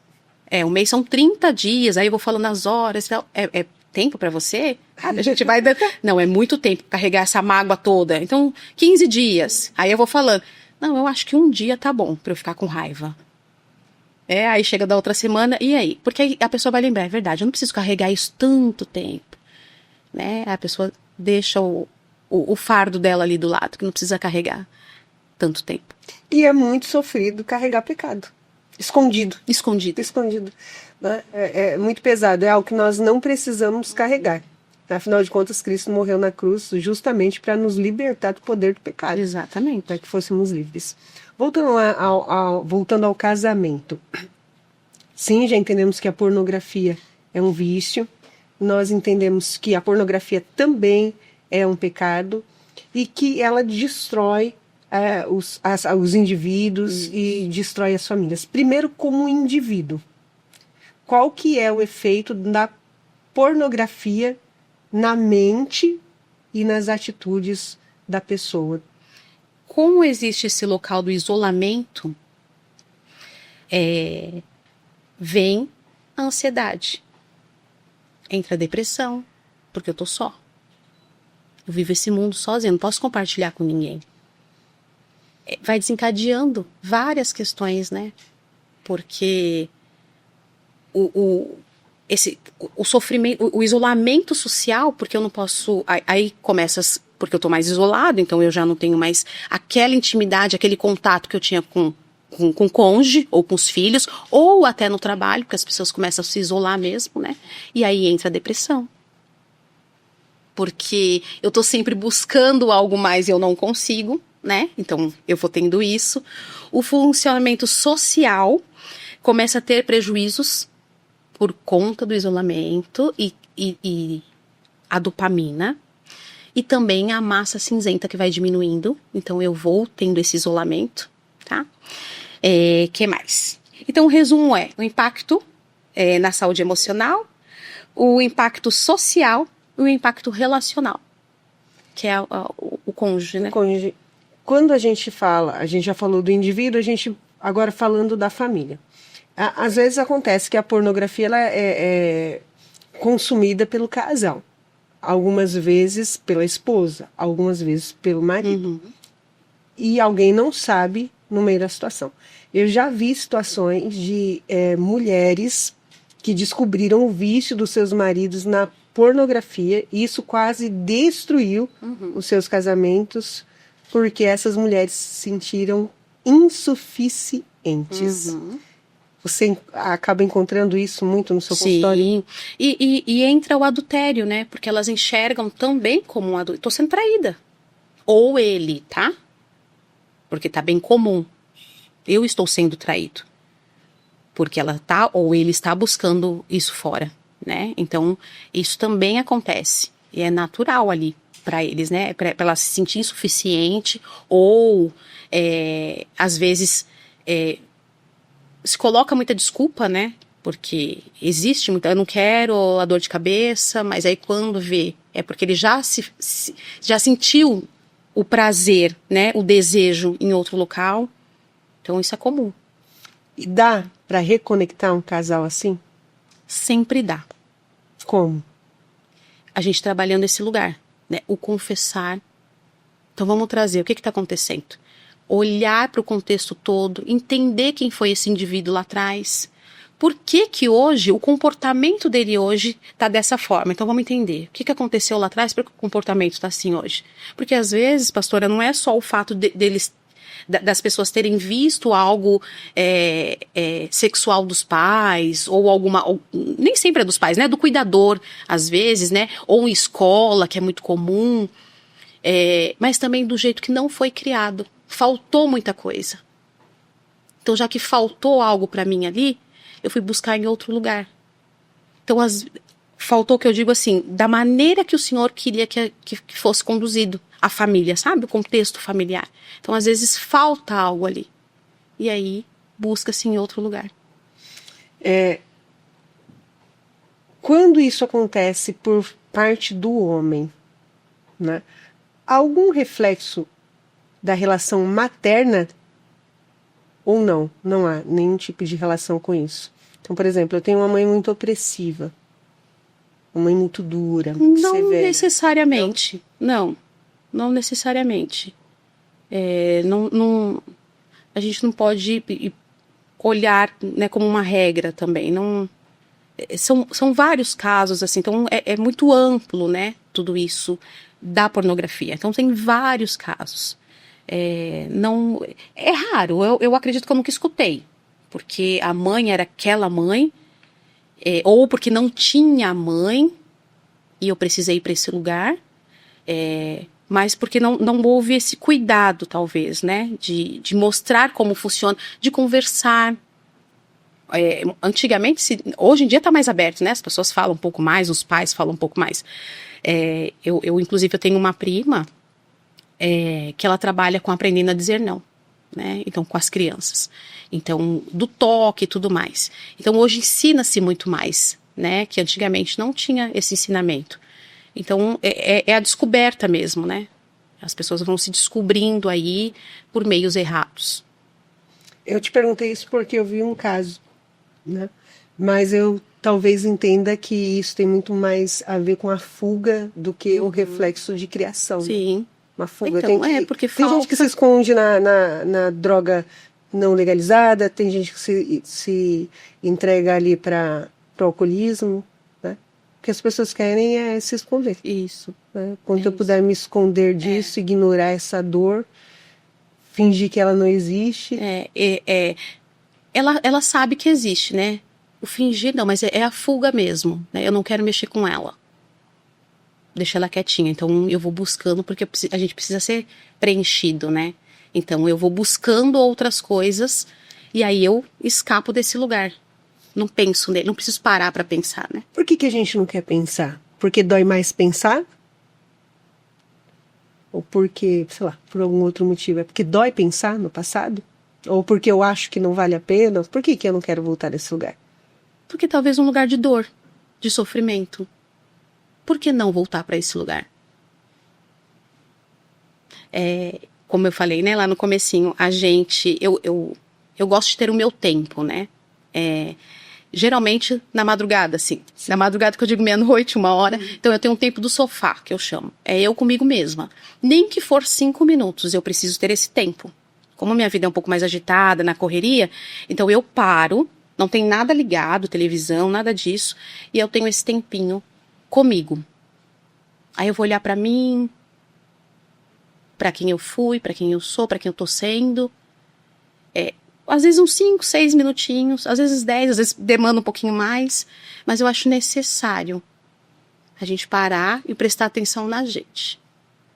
Um mês são 30 dias, aí eu vou falando as horas e tal. É tempo pra você? A gente vai... Não, é muito tempo carregar essa mágoa toda. Então, 15 dias. Aí eu vou falando. Não, eu acho que um dia tá bom pra eu ficar com raiva. Aí chega da outra semana, e aí? Porque aí a pessoa vai lembrar, é verdade, eu não preciso carregar isso tanto tempo. Né? A pessoa deixa o fardo dela ali do lado, que não precisa carregar tanto tempo. E é muito sofrido carregar pecado. Escondido. Escondido. Né? É muito pesado, é algo que nós não precisamos carregar. Afinal de contas, Cristo morreu na cruz justamente para nos libertar do poder do pecado. Exatamente. Para que fôssemos livres. Voltando ao casamento. Sim, já entendemos que a pornografia é um vício. Nós entendemos que a pornografia também é um pecado e que ela destrói os indivíduos e destrói as famílias. Primeiro, como indivíduo. Qual que é o efeito da pornografia na mente e nas atitudes da pessoa? Como existe esse local do isolamento, vem a ansiedade. Entra a depressão, porque eu tô só. Eu vivo esse mundo sozinho, não posso compartilhar com ninguém. Vai desencadeando várias questões, né? Porque o sofrimento, o isolamento social, porque eu não posso... Aí começa, porque eu tô mais isolado, então eu já não tenho mais aquela intimidade, aquele contato que eu tinha com o cônjuge, ou com os filhos, ou até no trabalho, porque as pessoas começam a se isolar mesmo, né? E aí entra a depressão. Porque eu tô sempre buscando algo mais e eu não consigo, né? Então eu vou tendo isso. O funcionamento social começa a ter prejuízos por conta do isolamento e a dopamina. E também a massa cinzenta que vai diminuindo. Então eu vou tendo esse isolamento, tá? Que mais? Então o resumo o impacto na saúde emocional, o impacto social e o impacto relacional, que é o cônjuge, né? O cônjuge. Quando a gente já falou do indivíduo, a gente agora falando da família. Às vezes acontece que a pornografia ela é consumida pelo casal. Algumas vezes pela esposa, algumas vezes pelo marido. Uhum. E alguém não sabe no meio da situação. Eu já vi situações de mulheres que descobriram o vício dos seus maridos na pornografia, e isso quase destruiu os seus casamentos, porque essas mulheres se sentiram insuficientes. Uhum. Você acaba encontrando isso muito no seu consultório? Sim, e entra o adultério, né? Porque elas enxergam também como um adultério. Tô sendo traída. Ou ele, tá? Porque tá bem comum. Eu estou sendo traído. Porque ela tá, ou ele está buscando isso fora, né? Então, isso também acontece. E é natural ali para eles, né? Para ela se sentir insuficiente, ou às vezes se coloca muita desculpa, né? Porque existe muita... Eu não quero a dor de cabeça, mas aí quando vê... É porque ele já sentiu o prazer, né? O desejo em outro local. Então isso é comum. E dá para reconectar um casal assim? Sempre dá. Como? A gente trabalhando esse lugar, né? O confessar. Então vamos trazer, o que está acontecendo? Olhar para o contexto todo, entender quem foi esse indivíduo lá atrás. Por que que hoje, o comportamento dele hoje está dessa forma? Então vamos entender. O que aconteceu lá atrás para que o comportamento está assim hoje? Porque às vezes, pastora, não é só o fato das pessoas terem visto algo sexual dos pais, ou nem sempre é dos pais, né? Do cuidador, às vezes, né? Ou em escola, que é muito comum. Mas também do jeito que não foi criado. Faltou muita coisa. Então, já que faltou algo para mim ali, eu fui buscar em outro lugar. Então, faltou, que eu digo assim, da maneira que o Senhor queria que fosse conduzido a família, sabe? O contexto familiar. Então, às vezes, falta algo ali. E aí, busca-se em outro lugar. Quando isso acontece por parte do homem, né? Algum reflexo da relação materna ou não? Não há nenhum tipo de relação com isso. Então, por exemplo, eu tenho uma mãe muito opressiva, uma mãe muito dura, Não severa. necessariamente. Não necessariamente. A gente não pode olhar, né, como uma regra também. Não, são vários casos, assim, então é muito amplo, né, tudo isso da pornografia. Então tem vários casos. Não, é raro, eu acredito que eu nunca escutei. Porque a mãe era aquela mãe, ou porque não tinha mãe, e eu precisei ir para esse lugar, mas porque não houve esse cuidado, talvez, né? De mostrar como funciona, de conversar. Antigamente, hoje em dia está mais aberto, né? As pessoas falam um pouco mais, os pais falam um pouco mais. Inclusive, eu tenho uma prima que ela trabalha com aprendendo a dizer não, né? Então, com as crianças. Então, do toque e tudo mais. Então, hoje ensina-se muito mais, né? Que antigamente não tinha esse ensinamento. Então, é a descoberta mesmo, né? As pessoas vão se descobrindo aí por meios errados. Eu te perguntei isso porque eu vi um caso, né? Mas eu talvez entenda que isso tem muito mais a ver com a fuga do que o reflexo de criação. Sim. Uma fuga. Então, tem porque falta... gente que se esconde na droga não legalizada, tem gente que se entrega ali para o alcoolismo, né? O que as pessoas querem é se esconder. Isso. Né? Quando eu puder me esconder disso, ignorar essa dor, fingir que ela não existe. Ela sabe que existe, né? O fingir não, mas é a fuga mesmo, né? Eu não quero mexer com ela. Deixa ela quietinha. Então eu vou buscando, porque a gente precisa ser preenchido, né? Então eu vou buscando outras coisas e aí eu escapo desse lugar. Não penso nele, não preciso parar para pensar, né? Por que a gente não quer pensar? Porque dói mais pensar? Ou porque, sei lá, por algum outro motivo? É porque dói pensar no passado? Ou porque eu acho que não vale a pena? Por que eu não quero voltar nesse lugar? Porque talvez um lugar de dor, de sofrimento. Por que não voltar para esse lugar? Como eu falei, né, lá no comecinho, eu gosto de ter o meu tempo, né? Geralmente na madrugada, assim. Na madrugada que eu digo meia-noite, 1h. Então eu tenho um tempo do sofá, que eu chamo. É eu comigo mesma. Nem que for 5 minutos, eu preciso ter esse tempo. Como a minha vida é um pouco mais agitada, na correria, então eu paro, não tem nada ligado, televisão, nada disso, e eu tenho esse tempinho comigo. Aí eu vou olhar pra mim, pra quem eu fui, pra quem eu sou, pra quem eu tô sendo. Às vezes uns 5, 6 minutinhos, às vezes 10, às vezes demanda um pouquinho mais, mas eu acho necessário a gente parar e prestar atenção na gente.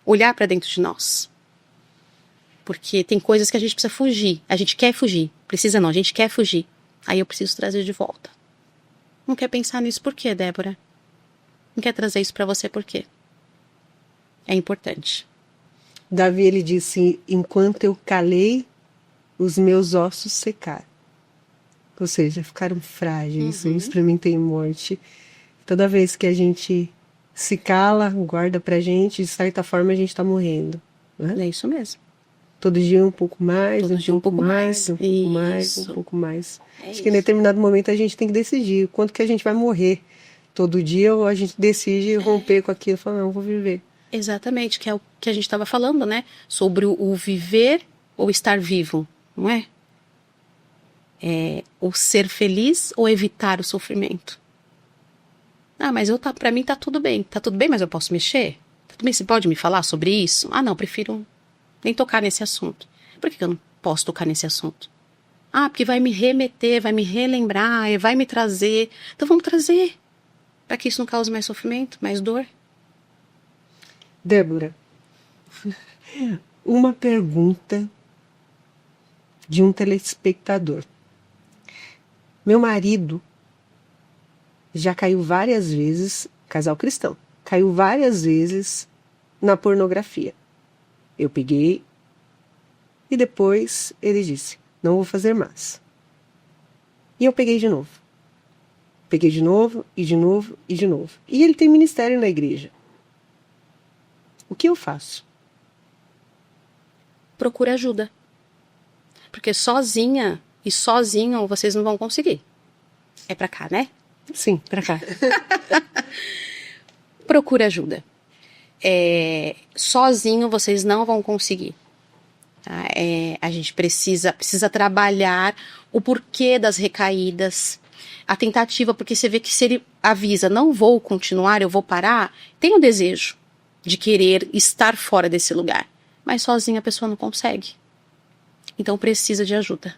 Olhar pra dentro de nós. Porque tem coisas que a gente precisa fugir. A gente quer fugir. Precisa não, a gente quer fugir. Aí eu preciso trazer de volta. Não quer pensar nisso por quê, Débora? Não quer trazer isso pra você por quê? É importante. Davi, ele disse, enquanto eu calei, os meus ossos secaram. Ou seja, ficaram frágeis, eu experimentei morte. Toda vez que a gente se cala, guarda pra gente, de certa forma a gente tá morrendo. Né? É isso mesmo. Todo dia um pouco mais, Todo dia um pouco mais. um pouco mais, um pouco mais. Acho que em isso. determinado momento a gente tem que decidir quanto que a gente vai morrer. Todo dia ou a gente decide romper com aquilo e falar, não, eu vou viver. Exatamente, que é o que a gente estava falando, né? Sobre o viver ou estar vivo, não é? O ser feliz ou evitar o sofrimento. Ah, mas pra mim tá tudo bem. Tá tudo bem, mas eu posso mexer? Tá tudo bem, você pode me falar sobre isso? Ah, não, prefiro nem tocar nesse assunto. Por que eu não posso tocar nesse assunto? Ah, porque vai me remeter, vai me relembrar, vai me trazer. Então vamos trazer. Para que isso não cause mais sofrimento, mais dor. Débora, uma pergunta de um telespectador. Meu marido já caiu várias vezes, casal cristão, caiu várias vezes na pornografia. Eu peguei e depois ele disse, não vou fazer mais. E eu peguei de novo. Peguei de novo, e de novo, e de novo. E ele tem ministério na igreja. O que eu faço? Procura ajuda. Porque sozinha e sozinho vocês não vão conseguir. É pra cá, né? Sim, pra cá. Procura ajuda. Sozinho vocês não vão conseguir. Tá? A gente precisa trabalhar o porquê das recaídas, a tentativa, porque você vê que se ele avisa, não vou continuar, eu vou parar, tem o desejo de querer estar fora desse lugar, mas sozinha a pessoa não consegue. Então precisa de ajuda.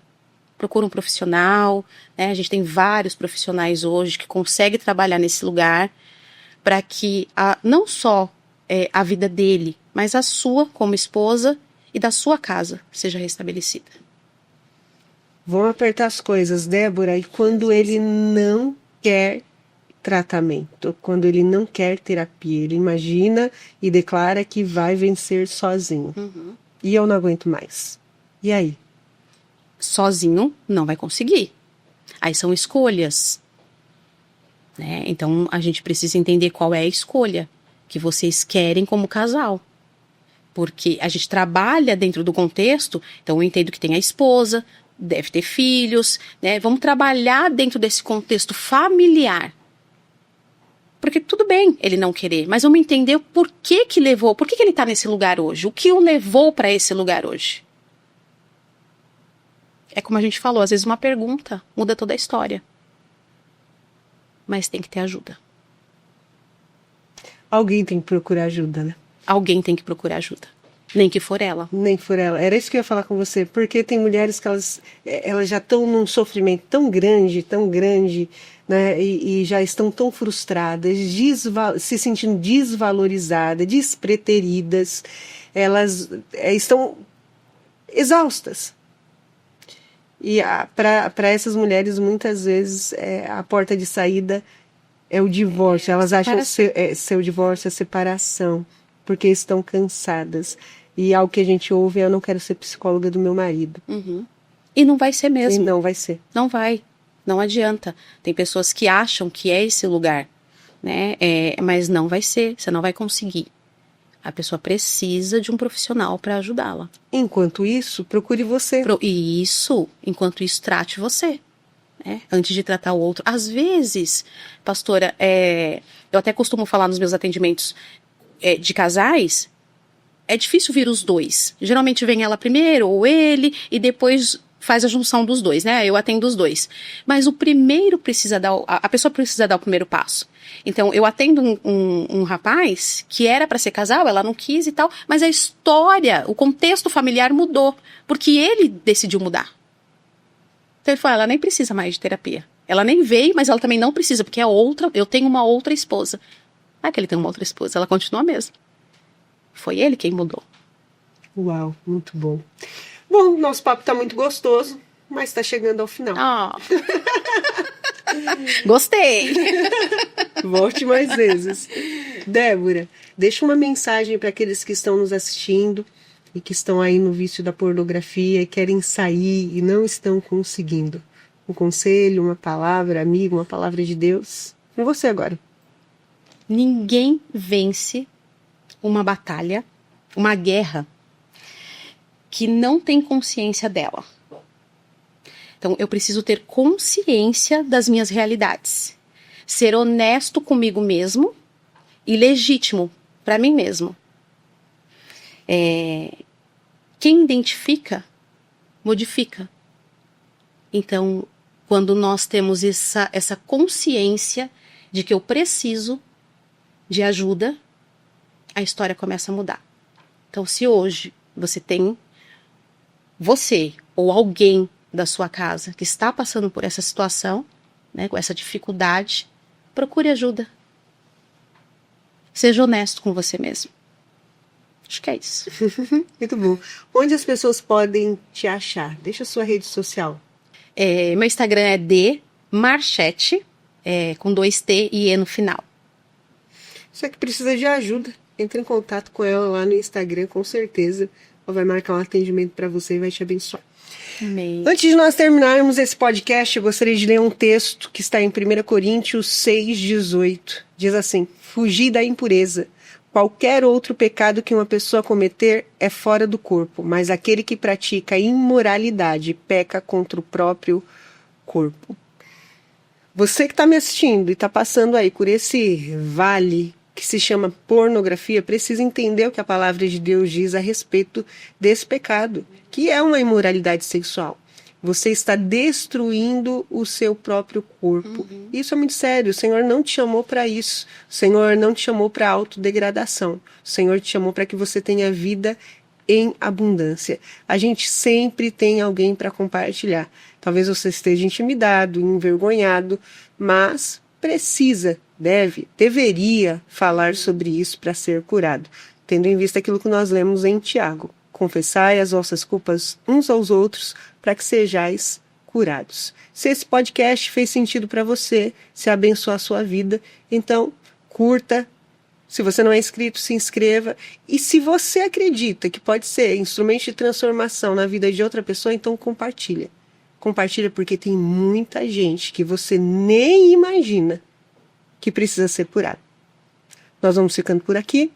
Procura um profissional, né? A gente tem vários profissionais hoje que conseguem trabalhar nesse lugar para que não só a vida dele, mas a sua como esposa e da sua casa seja restabelecida. Vão apertar as coisas, Débora, e quando ele não quer tratamento, quando ele não quer terapia, ele imagina e declara que vai vencer sozinho. E eu não aguento mais. E aí? Sozinho não vai conseguir. Aí são escolhas, né? Então a gente precisa entender qual é a escolha que vocês querem como casal. Porque a gente trabalha dentro do contexto, então eu entendo que tem a esposa, deve ter filhos, né? Vamos trabalhar dentro desse contexto familiar. Porque tudo bem ele não querer, mas vamos entender por que ele está nesse lugar hoje, o que o levou para esse lugar hoje. É como a gente falou, às vezes uma pergunta muda toda a história. Mas tem que ter ajuda. Alguém tem que procurar ajuda, né? Alguém tem que procurar ajuda. Nem que for ela. Nem for ela. Era isso que eu ia falar com você. Porque tem mulheres que elas já estão num sofrimento tão grande, né? E já estão tão frustradas, se sentindo desvalorizadas, despreteridas. Elas estão exaustas. E para essas mulheres, muitas vezes, a porta de saída é o divórcio. Elas acham ser o divórcio, a separação, porque estão cansadas. E algo que a gente ouve é: eu não quero ser psicóloga do meu marido. E não vai ser mesmo. E não vai ser. Não vai. Não adianta. Tem pessoas que acham que é esse lugar, né? Mas não vai ser. Você não vai conseguir. A pessoa precisa de um profissional para ajudá-la. Enquanto isso, procure você. Enquanto isso, trate você. Né? Antes de tratar o outro. Às vezes, pastora, eu até costumo falar nos meus atendimentos de casais, é difícil vir os dois. Geralmente vem ela primeiro, ou ele, e depois faz a junção dos dois, né? Eu atendo os dois. Mas o primeiro a pessoa precisa dar o primeiro passo. Então, eu atendo um rapaz que era para ser casal, ela não quis e tal, mas a história, o contexto familiar mudou, porque ele decidiu mudar. Então ele falou: ela nem precisa mais de terapia. Ela nem veio, mas ela também não precisa, porque eu tenho uma outra esposa. Ah, que ele tem uma outra esposa, ela continua a mesma. Foi ele quem mudou. Uau, muito bom. Bom, nosso papo tá muito gostoso, mas tá chegando ao final. Gostei. Volte mais vezes. Débora, deixa uma mensagem para aqueles que estão nos assistindo e que estão aí no vício da pornografia e querem sair e não estão conseguindo. Um conselho, uma palavra amiga, uma palavra de Deus. Com você agora. Ninguém vence uma batalha, uma guerra, que não tem consciência dela. Então, eu preciso ter consciência das minhas realidades. Ser honesto comigo mesmo e legítimo para mim mesmo. Quem identifica, modifica. Então, quando nós temos essa consciência de que eu preciso de ajuda, a história começa a mudar. Então, se hoje você ou alguém da sua casa que está passando por essa situação, né, com essa dificuldade, procure ajuda. Seja honesto com você mesmo. Acho que é isso. Muito bom. Onde as pessoas podem te achar? Deixa a sua rede social. Meu Instagram é dmarchete, com 2T e E no final. Você que precisa de ajuda, entre em contato com ela lá no Instagram, com certeza. Ela vai marcar um atendimento para você e vai te abençoar. Amém. Antes de nós terminarmos esse podcast, eu gostaria de ler um texto que está em 1 Coríntios 6,18. Diz assim: fugir da impureza. Qualquer outro pecado que uma pessoa cometer é fora do corpo, mas aquele que pratica imoralidade peca contra o próprio corpo. Você que está me assistindo e está passando aí por esse vale que se chama pornografia, precisa entender o que a palavra de Deus diz a respeito desse pecado, que é uma imoralidade sexual. Você está destruindo o seu próprio corpo. Isso é muito sério. O Senhor não te chamou para isso. O Senhor não te chamou para autodegradação. O Senhor te chamou para que você tenha vida em abundância. A gente sempre tem alguém para compartilhar. Talvez você esteja intimidado, envergonhado, mas precisa, deveria falar sobre isso para ser curado, tendo em vista aquilo que nós lemos em Tiago. Confessai as vossas culpas uns aos outros para que sejais curados. Se esse podcast fez sentido para você, se abençoar a sua vida, então curta. Se você não é inscrito, se inscreva. E se você acredita que pode ser instrumento de transformação na vida de outra pessoa, então compartilha. Compartilha porque tem muita gente que você nem imagina que precisa ser curada. Nós vamos ficando por aqui.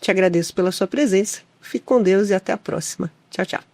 Te agradeço pela sua presença. Fique com Deus e até a próxima. Tchau, tchau.